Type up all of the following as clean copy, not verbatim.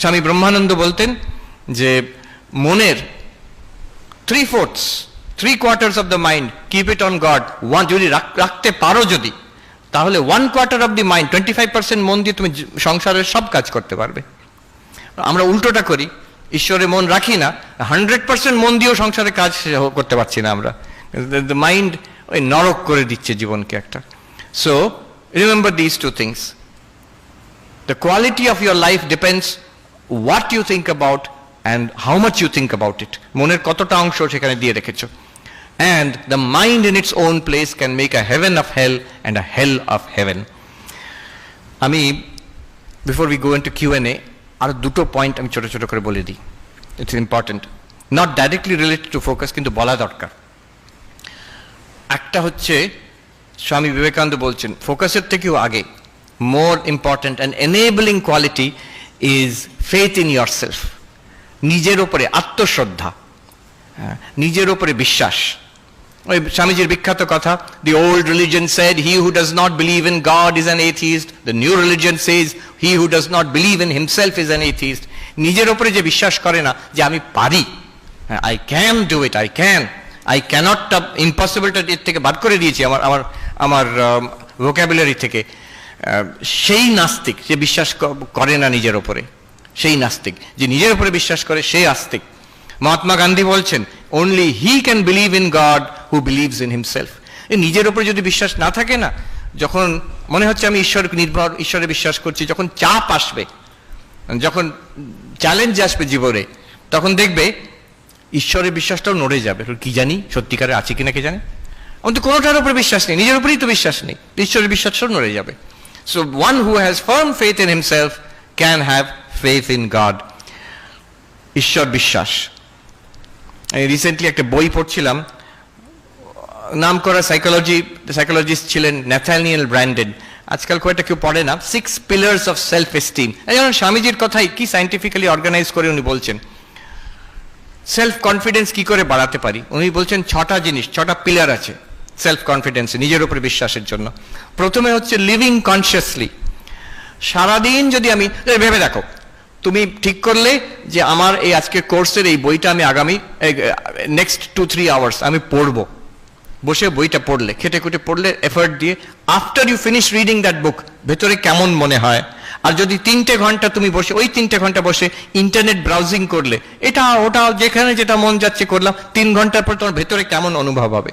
স্বামী ব্রহ্মানন্দ বলতেন যে মনের 3/4 of the mind keep it on god, যদি রাখতে পারো যদি, তাহলে 1/4 অফ দি মাইন্ড 25% মন দিয়ে তুমি সংসারের সব কাজ করতে পারবে। আমরা উল্টোটা করি, ঈশ্বরে মন রাখি না, 100% মন দিয়েও সংসারে কাজ করতে পারছি না আমরা। দ্য মাইন্ড ওই নরক করে দিচ্ছে জীবনকে একটা। So remember this two things, the quality of your life depends what you think about and how much you think about it. মনের কতটা অংশ সেখানে দিয়ে রেখেছো। And the mind in its own place can make a heaven of hell and a hell of heaven. আমি before we go into Q&A আর দুটো point আমি ছোট ছোট করে বলে দিই। It's important, not directly related to focus, কিন্তু বলা দরকার। একটা হচ্ছে স্বামী বিবেকানন্দ বলছেন ফোকাসের থেকেও আগে more important and enabling quality is faith in yourself. নিজের ওপরে আত্মশ্রদ্ধা, নিজের ওপরে বিশ্বাস। ওই স্বামীজির বিখ্যাত কথা, the old religion said he who does not believe in God is an atheist, the new religion says he who does not believe in himself is an atheist. নিজের ওপরে যে বিশ্বাস করে না যে আমি পারি, I can do it, I cannot, impossibleটা এর থেকে বাদ করে দিয়েছি আমার ভোকাবুলারি থেকে, সেই নাস্তিক, যে বিশ্বাস করে না নিজের ওপরে, সেই নাস্তিক। যে নিজের উপরে বিশ্বাস করে সেই আস্তিক। মহাত্মা গান্ধী বলছেন only he can believe in God who believes in himself. নিজের উপরে যদি বিশ্বাস না থাকে না, যখন মনে হচ্ছে আমি ঈশ্বরে বিশ্বাস করছি, যখন চাপ আসবে, যখন চ্যালেঞ্জ আসবে জীবনে, তখন দেখবে ঈশ্বরের বিশ্বাসটাও নড়ে যাবে। কি জানি সত্যিকারে আছে কিনা কে জানে, আমার তো কোনোটার উপরে বিশ্বাস নেই, নিজের উপরেই তো বিশ্বাস নেই, ঈশ্বরের বিশ্বাসটাও নড়ে যাবে। So one who has firm faith in himself can have faith in God. ঈশ্বর বিশ্বাস। রিসেন্টলি একটা বই পড়ছিলাম, নাম করা সাইকোলজিস্ট ছিলেন ন্যাথানিয়েল ব্র্যান্ডেন, আজকাল খুব একটা কেউ পড়ে না, 6 pillars of self esteem। যেমন স্বামীজির কথাই কি সায়েন্টিফিক্যালি অর্গানাইজ করে উনি বলছেন সেলফ কনফিডেন্স কি করে বাড়াতে পারি। উনি বলছেন 6টা জিনিস, 6টা পিলার আছে সেলফ কনফিডেন্স, নিজের উপরে বিশ্বাসের জন্য। প্রথমে হচ্ছে লিভিং কনসিয়াসলি। সারাদিন যদি আমি ভেবে দেখো, তুমি ঠিক করলে যে আমার এই আজকের কোর্সের এই বইটা আমি আগামী নেক্সট 2-3 আওয়ার্স আমি পড়বো, বসে বইটা পড়লে, খেটে খুটে পড়লে, এফর্ট দিয়ে, after you finish reading that book ভেতরে কেমন মনে হয়। আর যদি 3টে ঘন্টা তুমি বসে, ওই 3টে ঘন্টা বসে ইন্টারনেট ব্রাউজিং করলে, এটা ওটা যেখানে যেটা মন যাচ্ছে করলাম, 3 ঘন্টার পর তোমার ভেতরে কেমন অনুভব হবে।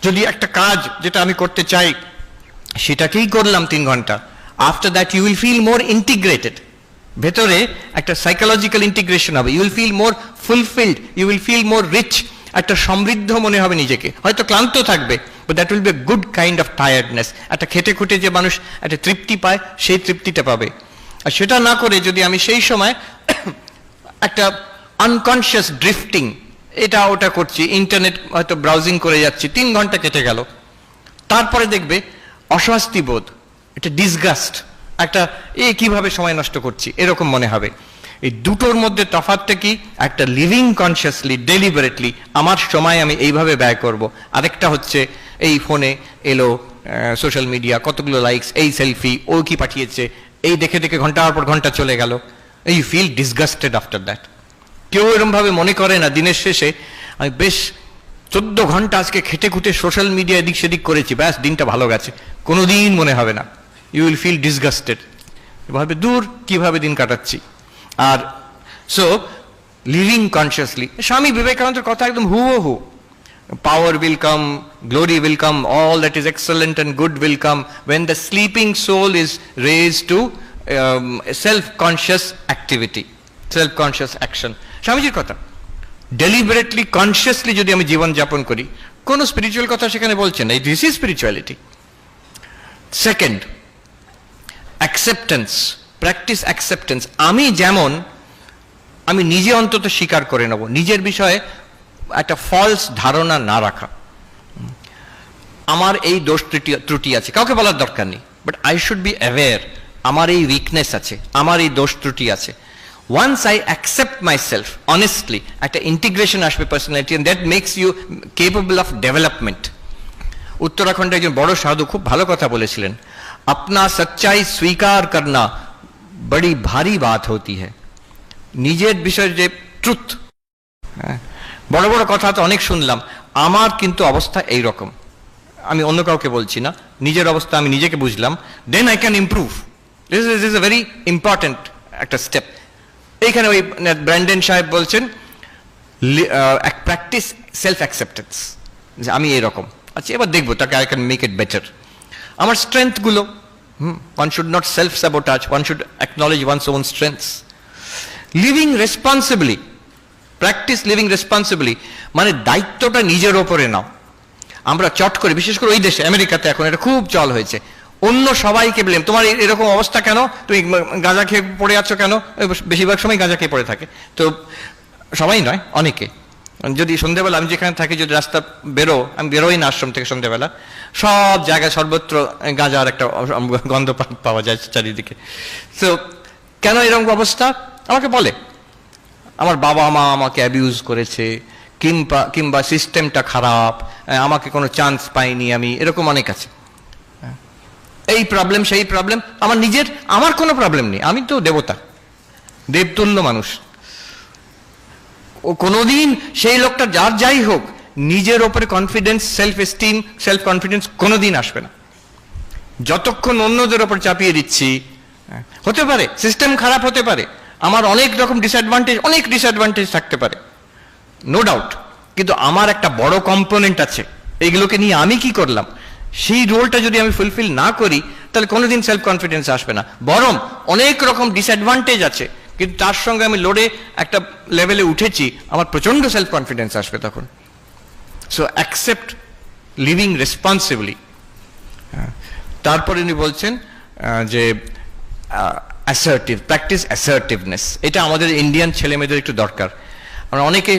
যদি একটা কাজ যেটা আমি করতে চাই সেটাকেই করলাম 3 ঘন্টা, after that you will feel more integrated, ভেতরে একটা সাইকোলজিক্যাল ইন্টিগ্রেশন হবে, you will feel more fulfilled, you will feel more rich, একটা সমৃদ্ধ মনে হবে নিজেকে। হয়তো ক্লান্ত থাকবে, but that will be a good kind of tiredness. একটা খেটে খুটে যে মানুষ একটা তৃপ্তি পায়, সেই তৃপ্তিটা পাবে। আর সেটা না করে যদি আমি সেই সময় একটা আনকনসিয়াস ড্রিফটিং, এটা ওটা করছি, ইন্টারনেট হয়তো ব্রাউজিং করে যাচ্ছি, 3 ঘন্টা কেটে গেল, তারপরে দেখবে অস্বস্তি বোধ, একটা ডিসগাস্ট, একটা কিভাবে সময় নষ্ট করছি এরকম মনে হবে। এই দুটোর মধ্যে তফাৎটা কি? একটা লিভিং কনসিয়াসলি, ডেলিবারেটলি আমার সময় আমি এইভাবে ব্যয় করব, আরেকটা হচ্ছে এই ফোনে এলো সোশ্যাল মিডিয়া, কতগুলো লাইকস, এই সেলফি, ও কি পাঠিয়েছে, এই দেখে দেখে ঘন্টার পর ঘন্টা চলে গেল। You feel disgusted after that. কেউ এরমভাবে মনে করে না দিনের শেষে আমি বেশ 14 ঘন্টা আজকে খেটে খুটে সোশ্যাল মিডিয়া এদিক সেদিক করেছি, ব্যাস দিনটা ভালো গেছে, কোনোদিন মনে হবে না। ইউ উইল ফিল ডিসগাস্টেড, ভাবে দূর কিভাবে দিন কাটাচ্ছি। আর সো লিভিং কনসিয়াসলি, স্বামী বিবেকানন্দের কথা একদম হুবহু, power will come, glory will come, all that is excellent and good will come when the sleeping soul is raised to self-conscious activity, self-conscious action. স্বামীজির কথা, ডেলিবারেটলি কনসিয়াসলি যদি আমি জীবন যাপন করি, কোনো স্পিরিচুয়াল কথা সেখানে বলছেন না, this is spirituality. Second, acceptance, practice acceptance. আমি যেমন, আমি নিজে অন্তত স্বীকার করে নেব, নিজের বিষয়ে একটা ফলস ধারণা না রাখা। আমার এই দোষ ত্রুটি আছে, কাউকে বলার দরকার নেই, but I should be aware আমার এই উইকনেস আছে, আমার এই দোষ ত্রুটি আছে। Once I accept myself honestly, একটা ইন্টিগ্রেশন আসবে personality, and that makes you capable of development. উত্তরাখণ্ডে একজন বড় সাধু খুব ভালো কথা বলেছিলেন, अपना सच्चाई स्वीकार करना बड़ी भारी बात होती है নিজের বিষয়ে যে ট্রুথ বড় বড় কথা তো অনেক শুনলাম আমার কিন্তু অবস্থা এই রকম আমি অন্য কাউকে বলছি না নিজের অবস্থা আমি নিজেকে বুঝলাম then I can improve this is a very important একটা স্টেপ এইখানে ওই ব্র্যান্ডন সাহেব বলছেন প্র্যাকটিস সেলফ অ্যাকসেপ্টেন্স যে আমি এরকম আচ্ছা এবার দেখবো তাকে I can make it better আমার স্ট্রেংথগুলো one should not self sabotage one should acknowledge one's own strengths living responsibly practice living responsibly মানে দায়িত্বটা নিজের ওপরে নাও আমরা চট করে বিশেষ করে ওই দেশে আমেরিকাতে এখন এটা খুব চল হয়েছে অন্য সবাইকে ব্লেম তোমার এরকম অবস্থা কেন তুমি গাঁজা খেয়ে পড়ে আছো কেন বেশিরভাগ সময় গাঁজা খেয়ে পড়ে থাকে তো সবাই নয় অনেকে যদি সন্ধ্যেবেলা আমি যেখানে থাকি যদি রাস্তা আমি বেরোই না আশ্রম থেকে সন্ধ্যেবেলা সব জায়গায় সর্বত্র গাঁজার একটা গন্ধ পাওয়া যায় চারিদিকে তো কেন এরকম অবস্থা আমাকে বলে আমার বাবা মা আমাকে অ্যাবিউজ করেছে কিংবা সিস্টেমটা খারাপ আমাকে কোনো চান্স পাইনি আমি এরকম অনেক আছে এই প্রবলেম সেই প্রবলেম আমার কোনো প্রবলেম নেই আমি তো দেবতা দেবতুল্য মানুষ ও কোনোদিন সেই লোকটা যাই হোক নিজের ওপরে confidence self esteem self confidence কোনোদিন আসবে না যতক্ষণ অন্যদের ওপর চাপিয়ে দিচ্ছি হতে পারে সিস্টেম খারাপ হতে পারে আমার অনেক রকম ডিসঅ্যাডভান্টেজ থাকতে পারে নো ডাউট কিন্তু আমার একটা বড় কম্পোনেন্ট আছে এইগুলোকে নিয়ে আমি কি করলাম সেই রোলটা যদি আমি ফুলফিল না করি তাহলে কোনোদিন সেলফ কনফিডেন্স আসবে না বরং অনেক রকম ডিসঅ্যাডভান্টেজ আছে কিন্তু তার সঙ্গে আমি লড়ে একটা লেভেলে উঠেছি আমার প্রচন্ড সেলফ কনফিডেন্স আসবে তখন সো অ্যাকসেপ্ট লিভিং রেসপন্সিবলি তারপরে উনি বলছেন যে অ্যাসার্টিভ প্র্যাকটিস অ্যাসার্টিভনেস এটা আমাদের ইন্ডিয়ান ছেলে মেয়েদের একটু দরকার আমরা অনেকে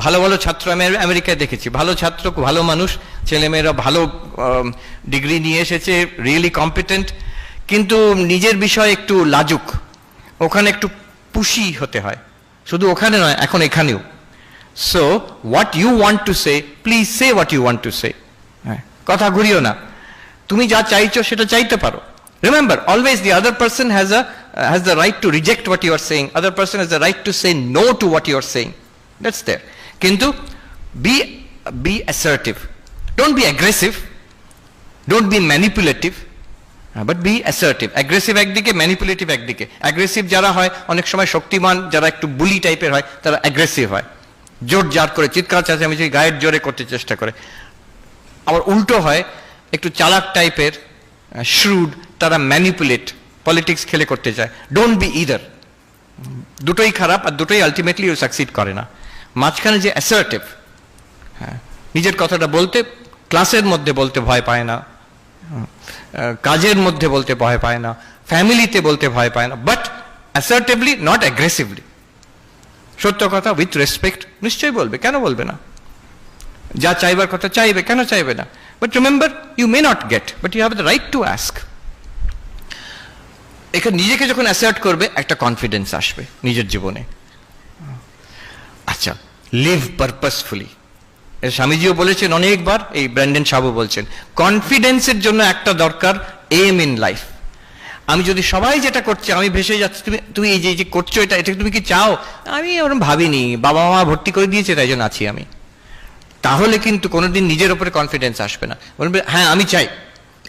ভালো ভালো ছাত্র আমি আমেরিকায় দেখেছি ভালো ছাত্র ভালো মানুষ ছেলেমেয়েরা ভালো ডিগ্রি নিয়ে এসেছে রিয়েলি কম্পিটেন্ট কিন্তু নিজের বিষয়ে একটু লাজুক ওখানে একটু পুশি হতে হয় শুধু ওখানে নয় এখন এখানেও so what you want to say please say what you want to say কথা ঘুরিও না তুমি যা চাইছো সেটা চাইতে পারো remember always the other person has the right to reject what you are saying other person has the right to say no to what you are saying that's there kintu be assertive don't be aggressive don't be manipulative but be assertive aggressive ekdike manipulative ekdike aggressive jara hoy onek shomoy shoktiman jara ekটু বুলি টাইপের হয় তারা aggressive হয় জোর jar করে চিৎকার চেঁচামেচি গায়ের জোরে করতে চেষ্টা করে আবার উল্টো হয় একটু চালাক টাইপের shrewd তারা ম্যানিপুলেট পলিটিক্স খেলে করতে চায় ডোন্ট বি ইদার দুটোই খারাপ আর দুটোই আলটিমেটলি ও সাকসিড করে না মাঝখানে যে অ্যাসার্টিভ নিজের কথাটা বলতে ক্লাসের মধ্যে বলতে ভয় পায় না কাজের মধ্যে বলতে ভয় পায় না ফ্যামিলিতে বলতে ভয় পায় না বাট অ্যাসার্টিভলি নট অ্যাগ্রেসিভলি সত্য কথা উইথ রেসপেক্ট নিশ্চয়ই বলবে কেন বলবে না যা চাইবার কথা চাইবে কেন চাইবে না but remember you may not get but you have the right to ask এখানে নিজেকে যখন অ্যাসার্ট করবে একটা কনফিডেন্স আসবে নিজের জীবনে আচ্ছা লিভ পারপাসফুলি স্বামীজিও বলেছেন অনেকবার এই ব্র্যান্ডন সাবু বলছেন কনফিডেন্সের জন্য একটা দরকার এম ইন লাইফ আমি যদি সবাই যেটা করছে আমি ভেসে যাচ্ছি তুমি এই যে করছো এটা তুমি কি চাও আমি ওরকম ভাবিনি বাবা মা ভর্তি করে দিয়েছে তাই জন্য আছি আমি তাহলে কিন্তু কোনোদিন নিজের উপরে কনফিডেন্স আসবে না বলবে হ্যাঁ আমি চাই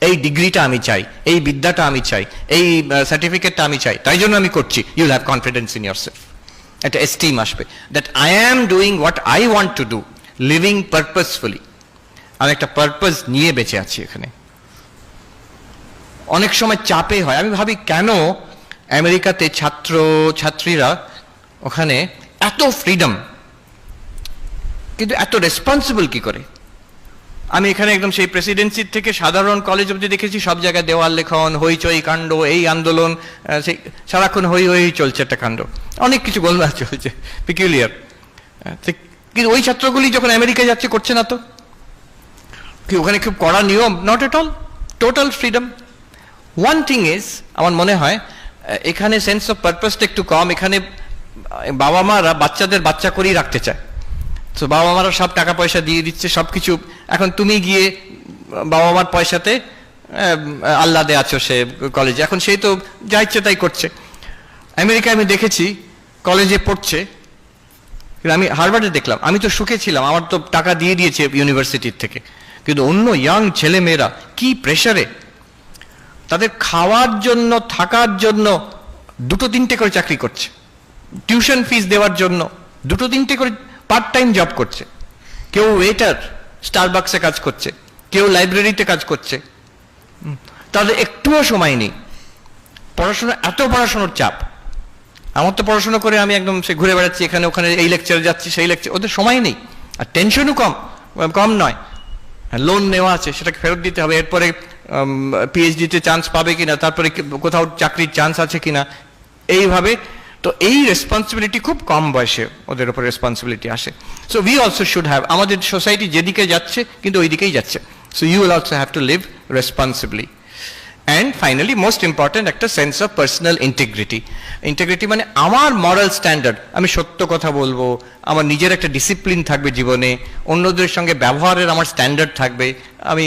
এই ডিগ্রিটা আমি চাই এই বিদ্যাটা আমি চাই এই সার্টিফিকেটটা আমি চাই তাই জন্য আমি করছি you'll have confidence in yourself একটা এস্টিম আসবে that I am doing what I want to do living purposefully আমি একটা পারপাস নিয়ে বেঁচে আছি এখানে অনেক সময় চাপে হয় আমি ভাবি কেন আমেরিকাতে ছাত্রীরা ওখানে এত ফ্রিডম কিন্তু এত রেসপন্সিবল কি করে আমি এখানে একদম সেই প্রেসিডেন্সির থেকে সাধারণ কলেজ অবধি দেখেছি সব জায়গায় দেওয়াল লেখন হইচই কাণ্ড এই আন্দোলন সেই সারাক্ষণ হই চলছে একটা কাণ্ড অনেক কিছু গোলমাল চলছে পিকুলিয়ার কিন্তু ওই ছাত্রগুলি যখন আমেরিকায় যাচ্ছে করছে না তো কি ওখানে খুব কড়া নিয়ম not at all total freedom one thing is আমার মনে হয় এখানে সেন্স অফ পারপাসটা একটু কম এখানে বাবা মারা বাচ্চাদের বাচ্চা করেই রাখতে চায় তো বাবা মারা সব টাকা পয়সা দিয়ে দিচ্ছে সব কিছু এখন তুমি গিয়ে বাবা মার পয়সাতে আহ্লাদে আছো সে কলেজে এখন সেই তো যা ইচ্ছে তাই করছে আমেরিকায় আমি দেখেছি কলেজে পড়ছে, আমি হার্ভার্ডে দেখলাম, আমি তো সুখে ছিলাম, আমার তো টাকা দিয়ে দিয়েছে ইউনিভার্সিটির থেকে, কিন্তু অন্য ইয়াং ছেলে মেয়েরা কি প্রেসারে, তাদের খাওয়ার জন্য থাকার জন্য 2-3টে করে চাকরি করছে, টিউশন ফিস দেওয়ার জন্য 2-3টে করে পার্ট টাইম জব করছে, কেউ ওয়েটার স্টারবাক্সে কাজ করছে, কেউ লাইব্রেরিতে কাজ করছে, তাদের একটুও সময় নেই। পড়াশোনা, এত পড়াশোনার চাপ। আমার তো পড়াশোনা করে আমি একদম সে ঘুরে বেড়াচ্ছি এখানে ওখানে, এই লেকচারে যাচ্ছি সেই লেকচার, ওদের সময় নেই। আর টেনশনও কম নয়, লোন নেওয়া আছে সেটাকে ফেরত দিতে হবে, এরপরে পিএইচডিতে চান্স পাবে কিনা, তারপরে কোথাও চাকরির চান্স আছে কিনা, এইভাবে। তো এই রেসপন্সিবিলিটি খুব কম বয়সে ওদের উপর রেসপন্সিবিলিটি আসে। So we also should have, আমাদের সোসাইটি যেদিকে যাচ্ছে কিন্তু ওই দিকেই যাচ্ছে, so you will also have to live responsibly. And finally most important, একটা sense of personal integrity. Integrity মানে আমার মরাল স্ট্যান্ডার্ড, আমি সত্য কথা বলবো, আমার নিজের একটা ডিসিপ্লিন থাকবে জীবনে, অন্যদের সঙ্গে ব্যবহারের আমার স্ট্যান্ডার্ড থাকবে, আমি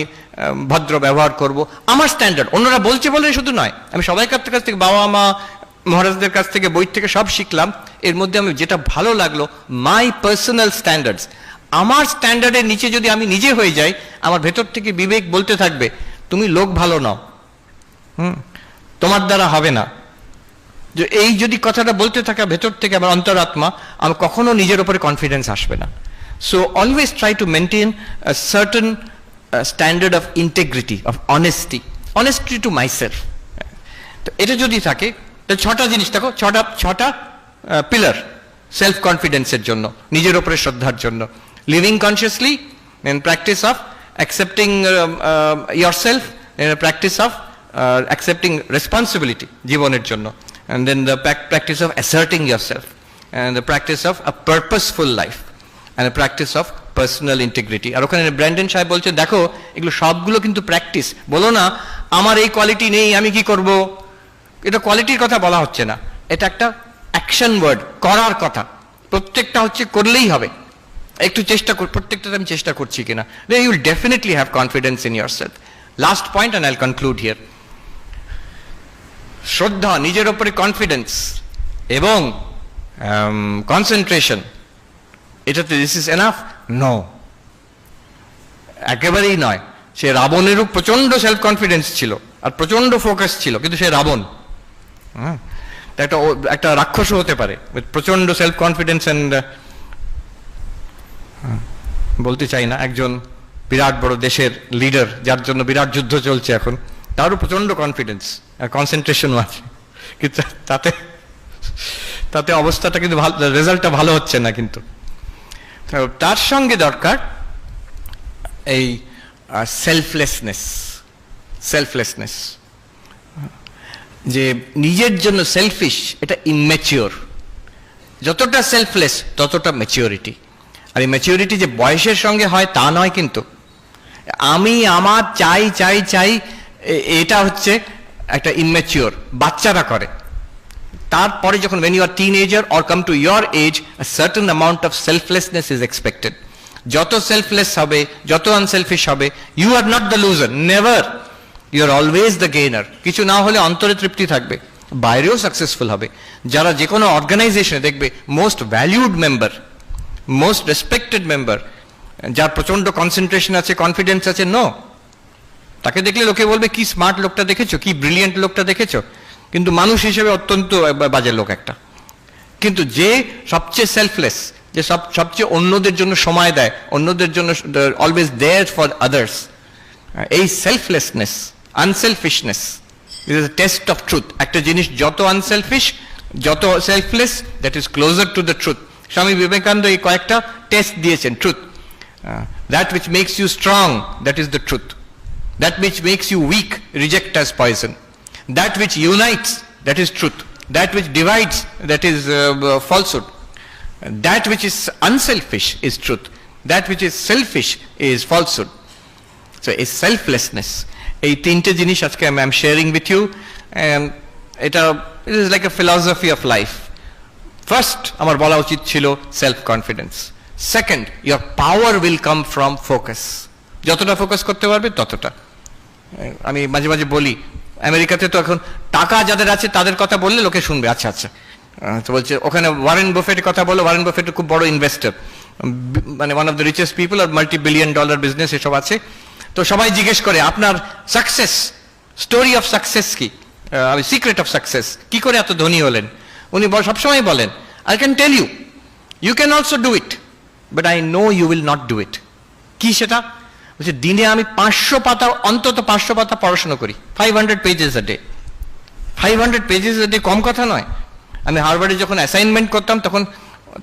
ভদ্র ব্যবহার করব, আমার স্ট্যান্ডার্ড। অন্যরা বলছে বলে শুধু নয়, আমি সবাইকার কাছ থেকে, বাবা মা মহারাজদের কাছ থেকে, বই থেকে সব শিখলাম, এর মধ্যে আমি যেটা ভালো লাগলো, মাই পার্সোনাল স্ট্যান্ডার্ডস। আমার স্ট্যান্ডার্ডের নিচে যদি আমি নিজে হয়ে যাই, আমার ভেতর থেকে বিবেক বলতে থাকবে তুমি লোক ভালো নাও, তোমার দ্বারা হবে না। যে এই যদি কথাটা বলতে থাকে ভেতর থেকে আমার অন্তরাত্মা, আমি কখনো নিজের উপরে কনফিডেন্স আসবে না। So always try to maintain a certain standard of integrity, of honesty to myself. তো এটা যদি থাকে, ছটা জিনিস দেখো, ছটা পিলার সেলফ কনফিডেন্সের জন্য, নিজের উপরে শ্রদ্ধার জন্য। Living consciously, practice of accepting yourself, practice of accepting responsibility জীবনের জন্য, and then the practice of asserting yourself, and the practice of a purposeful life, and a practice of personal integrity. আর ওখানে Brandon সাহেব বলছে দেখো এগুলো সবগুলো কিন্তু practice, বলো না আমার এই কোয়ালিটি নেই আমি কি করব, এটা কোয়ালিটির কথা বলা হচ্ছে না, এটা একটা অ্যাকশন ওয়ার্ড, করার কথা। প্রত্যেকটা হচ্ছে করলেই হবে, একটু চেষ্টা কর, প্রত্যেকটা আমি চেষ্টা করছি কিনা, then you will definitely have confidence in yourself. Last point and I'll conclude here. শ্রদ্ধা, নিজের উপরে কনফিডেন্স এবং কনসেন্ট্রেশন, এটাতে দিস ইজ এনাফ? নো, একেবারেই নয়। সে রাবণেরও প্রচন্ড সেলফ কনফিডেন্স ছিল আর প্রচন্ড ফোকাস ছিল, কিন্তু সে রাবণ, একটা রাক্ষসও হতে পারে প্রচন্ড সেলফ কনফিডেন্স অ্যান্ড, বলতে চাই না, একজন বিরাট বড় দেশের লিডার যার জন্য বিরাট যুদ্ধ চলছে এখন, তারও প্রচন্ড কনফিডেন্স আর কনসেন্ট্রেশনও আছে, কিন্তু তাতে অবস্থাটা কিন্তু ভালো, রেজাল্টটা ভালো হচ্ছে না। কিন্তু তার সঙ্গে দরকার এই সেলফলেসনেস, যে নিজের জন্য সেলফিশ, এটা ইম্যাচিওর। যতটা সেলফলেস ততটা ম্যাচিওরিটি। আর এই ম্যাচিওরিটি যে বয়সের সঙ্গে হয় তা নয়, কিন্তু আমি আমার চাই চাই চাই, এটা হচ্ছে একটা ইম্যাচিওর, বাচ্চারা করে। তারপরে যখন when you are teenager or come to your age, a certain amount of selflessness is expected. যত সেলফলেস হবে, যত আনসেলফিশ হবে, you are not the loser, never, you are always the gainer. কিছু না হলে অন্তরে তৃপ্তি থাকবে, বাইরেও সাকসেসফুল হবে। যারা যে কোনো অর্গানাইজেশনে দেখবে most valued member, most respected member, যার প্রচন্ড কনসেন্ট্রেশন আছে, কনফিডেন্স আছে, নো, তাকে দেখলে লোকে বলবে কি স্মার্ট লোকটা দেখেছো, কি ব্রিলিয়েন্ট লোকটা দেখেছো, কিন্তু মানুষ হিসেবে অত্যন্ত বাজে লোক একটা। কিন্তু যে সবচেয়ে সেলফলেস, যে সবচেয়ে অন্যদের জন্য সময় দেয়, অন্যদের জন্য অলওয়েজ দেয়ার ফর আদার্স, এই selflessness, unselfishness is a test of truth. একটা জিনিস যত আনসেলফিশ, যত selfless, that is closer to the truth. Swami Vivekananda এই কয়েকটা টেস্ট দিয়েছেন truth. That which makes you strong, that is the truth. That which makes you weak, reject as poison. That which unites, that is truth. That which divides, that is falsehood. That which is unselfish is truth. That which is selfish is falsehood. So a selflessness, এই তিনটে জিনিস আজকে I am sharing with you, and it is like a philosophy of life. First, আমার বলা উচিত ছিল self confidence. Second, your power will come from focus. যতটা focus করতে পারবে ততটা। আমি মাঝে মাঝে বলি, আমেরিকাতে তো এখন টাকা যাদের আছে তাদের কথা বললে লোকে শুনবে, আচ্ছা আচ্ছা। তো বলছে ওখানে ওয়ারেন বাফেটের কথা বলো, ওয়ারেন বাফেট খুব বড় ইনভেস্টর, মানে one of the richest people, আর $multi-billion বিজনেস এসব আছে। তো সবাই জিজ্ঞেস করে আপনার সাকসেস স্টোরি অফ সাকসেস কি, সিক্রেট অফ সাকসেস, কি করে এত ধনী হলেন? উনি সবসময় বলেন, I can tell you, you can also do it, but I know you will not do it. কি সেটা? বলছে দিনে আমি 500 পাতা, অন্তত 500 পাতা পড়াশোনা করি, 500 pages a day. 500 pages a day কম কথা নয়। আমি হার্ভার্ডে যখন অ্যাসাইনমেন্ট করতাম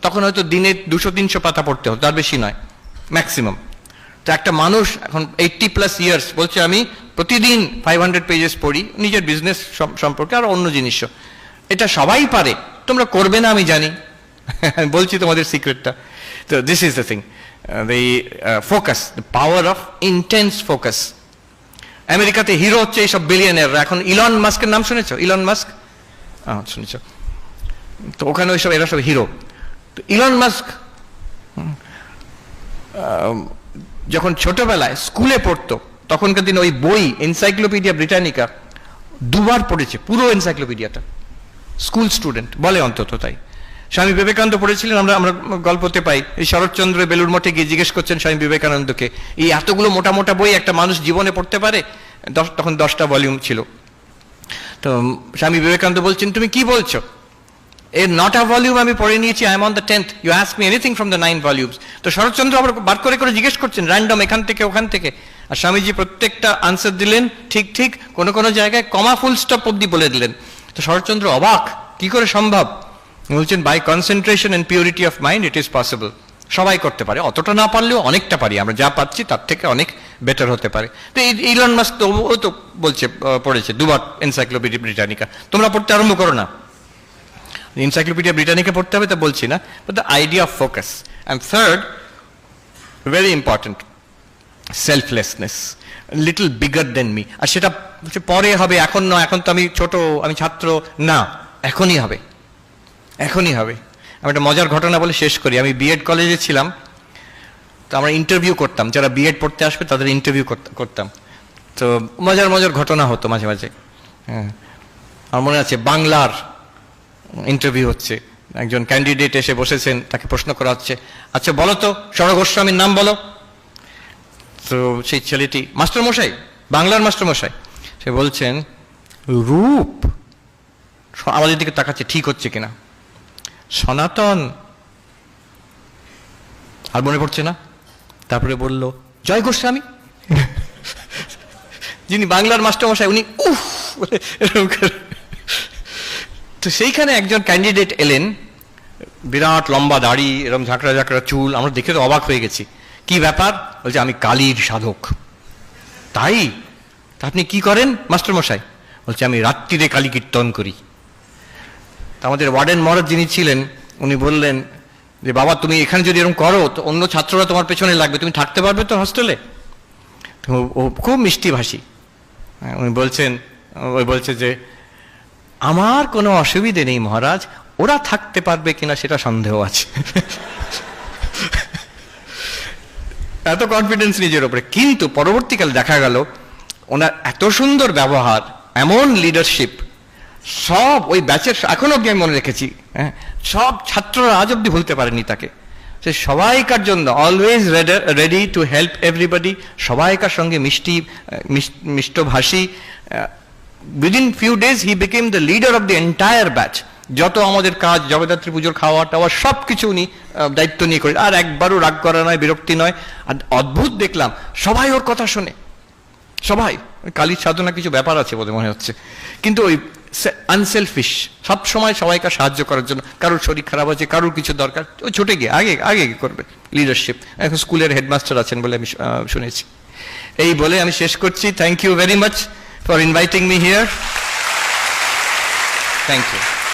তখন হয়তো দিনে 200-300 পাতা পড়তে হতো, তার বেশি নয় ম্যাক্সিমাম। তো একটা মানুষ এখন 80+ ইয়ার্স বলছে আমি প্রতিদিন 500 পেজেস পড়ি, নিজের বিজনেস সম্পর্কে আর অন্য জিনিসও। এটা সবাই পারে, তোমরা করবে না আমি জানি, বলছি তোমাদের সিক্রেটটা। তো this is the thing, the focus, the power of intense focus. আমেরিকাতে হিরো হচ্ছে এইসব বিলিয়নিয়াররা। এখন ইলন মাস্কের নাম শুনেছো? ইলন মাস্ক শুনেছো? তো ওখানে ওইসব এরা সব হিরো। তো ইলন মাস্ক যখন ছোটবেলায় স্কুলে পড়তো তখনকার দিন ওই বই এনসাইক্লোপিডিয়া ব্রিটানিকা 2বার পড়েছে, পুরো এনসাইক্লোপিডিয়াটা। স্কুল স্টুডেন্ট বলে অন্তত তাই। স্বামী বিবেকানন্দ পড়েছিলেন, আমরা গল্পতে পাই। এই শরৎচন্দ্র বেলুর মঠে গিয়ে জিজ্ঞেস করছেন স্বামী বিবেকানন্দকে, এই এতগুলো মোটা মোটা বই একটা মানুষ জীবনে পড়তে পারে? তখন 10টা ভলিউম ছিল। তো স্বামী বিবেকানন্দ বলছেন তুমি কি বলছো, এর 9টা ভলিউম আমি পড়ে নিয়েছি, I am on the 10th, you ask me anything from the 9 volumes. তো শরৎচন্দ্র আবার বার করে করে জিজ্ঞেস করছেন র্যান্ডম, এখান থেকে ওখান থেকে, আর স্বামীজি প্রত্যেকটা আনসার দিলেন ঠিক ঠিক, কোনো কোনো জায়গায় কমা ফুল স্টপ অব্দি বলে দিলেন। তো শরৎচন্দ্র অবাক, কি করে সম্ভব? বলছেন by concentration and purity of mind it is possible. সবাই করতে পারে, অতটা না পারলেও অনেকটা পারি আমরা, যা পাচ্ছি তার থেকে অনেক বেটার হতে পারে। তো ইলন মাস্ক তো ও তো বলছে পড়েছে 2বার এনসাইক্লোপিডিয়া ব্রিটানিকা। তোমরা পড়তে আরম্ভ করো না, এনসাইক্লোপিডিয়া ব্রিটানিকা পড়তে হবে তা বলছি না, but the idea of focus. And third, very important, selflessness, little bigger than me. আর সেটা পরে হবে, এখন নয়, এখন তো আমি ছোট, আমি ছাত্র না, এখনই হবে, এখনই হবে। আমি একটা মজার ঘটনা বলে শেষ করি। আমি বিএড কলেজে ছিলাম, তো আমরা ইন্টারভিউ করতাম, যারা বিএড পড়তে আসবে তাদের ইন্টারভিউ করতাম। তো মজার মজার ঘটনা হতো মাঝে মাঝে। হ্যাঁ, আমার মনে আছে বাংলার ইন্টারভিউ হচ্ছে, একজন ক্যান্ডিডেট এসে বসেছেন, তাকে প্রশ্ন করা হচ্ছে, আচ্ছা বলো তো ষড় গোস্বামীর নাম বলো। তো সেই ছেলেটি, মাস্টারমশাই, বাংলার মাস্টারমশাই, সে বলছেন রূপ। আমাদের দিকে তাকাচ্ছে ঠিক হচ্ছে কিনা। সনাতন, আর মনে পড়ছে না। তারপরে বলল জয় গোস্বামী, যিনি বাংলার মাস্টারমশাই, উনি উফ। তো সেইখানে একজন ক্যান্ডিডেট এলেন, বিরাট লম্বা দাড়ি, এরকম ঝাঁকড়া ঝাঁকড়া চুল। আমরা দেখে তো অবাক হয়ে গেছি, কি ব্যাপার? বলছে আমি কালীর সাধক। তাই? তা আপনি কি করেন মাস্টারমশাই? বলছে আমি রাত্রিরে কালী কীর্তন করি। আমাদের ওয়ার্ডেন মহারাজ যিনি ছিলেন, উনি বললেন যে বাবা তুমি এখানে যদি এরকম করো তো অন্য ছাত্ররা তোমার পেছনে লাগবে, তুমি থাকতে পারবে তো হস্টেলে? ও খুব মিষ্টি ভাষী, উনি বলছেন, ওই বলছে যে আমার কোনো অসুবিধে নেই মহারাজ, ওরা থাকতে পারবে কিনা সেটা সন্দেহ আছে। এত কনফিডেন্স নিজের উপরে। কিন্তু পরবর্তীকালে দেখা গেল ওনার এত সুন্দর ব্যবহার, এমন লিডারশিপ, সব ওই ব্যাচের, এখনো অব্দি আমি মনে রেখেছি, হ্যাঁ, সব ছাত্ররা আজ অব্দি ভুলতে পারেনি তাকে। সে সবাইকার জন্য always ready to help everybody, সবাইকার সঙ্গে মিষ্টভাষী। Within few days he became the leader of the entire batch. যত আমাদের কাজ, জগদ্ধাত্রী পুজোর খাওয়া টাওয়া সব কিছু উনি দায়িত্ব নিয়ে করে, আর একবারও রাগ করা নয়, বিরক্তি নয়। আর অদ্ভুত দেখলাম, সবাই ওর কথা শোনে, সবাই। কালীর সাধনা কিছু ব্যাপার আছে বলে মনে হচ্ছে, কিন্তু ওই আনসেলফিশ, সব সময় সবাইকে সাহায্য করার জন্য। কারোর শরীর খারাপ আছে, কারোর কিছু দরকার, ও ছুটে গিয়ে আগে আগে করবে লিডারশিপ। এখন স্কুলের হেডমাস্টার আছেন বলে আমি শুনেছি। এই বলে আমি শেষ করছি। Thank you very much for inviting me here. Thank you.